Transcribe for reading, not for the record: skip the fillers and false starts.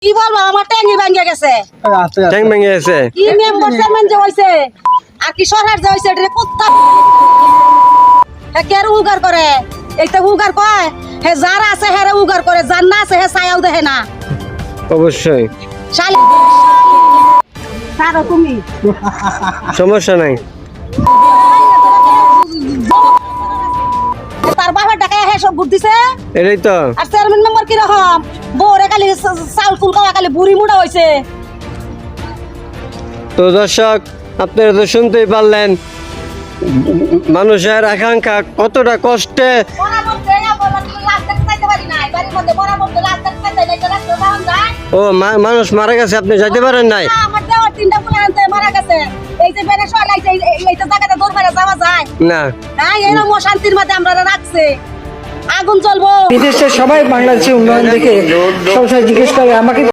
কি বলবো আমার ট্যাঙ্গি ভেঙে গেছে ট্যাং ভেঙে গেছে কি মেম্বার চেয়ারম্যান যে হইছে আর কি সরকার যে হইছে এটা কুত্তা কে উগার করে এইটা উগার কয় হে যারা আছে হেরে উগার করে যার না আছে হে ছায়াও দেখে না অবশ্যই শালি ছাড়ো তুমি সমস্যা নাই তার বাবার টাকা হে সব বুদ্ধ দিছে এটাই তো আর চেয়ারম্যান মেম্বার কি রকম বউরে খালি চাউল ফুল খাওয়া খালি বুড়ি মুড়া হইছে তো দর্শক আপনারা তো শুনতেই পারলেন মানুষের আকাঙ্ক্ষা কতটা কষ্টে ও মানুষ মারা গেছে আপনি যাইতে পারেন নাই আমার দেওয়ার 3টা ফুল আনতে মারা গেছে এই যে বেনে সয় লাইছে এইটা জায়গাটা দৌড় মারা যাওয়া যায় না হ্যাঁ এরকম শান্তির মধ্যে আমরা রাখছে আগুন জ্বলবো বিদেশের সবাই বাংলাদেশের উন্নয়ন দেখে সবসময় জিজ্ঞেস করে আমাকে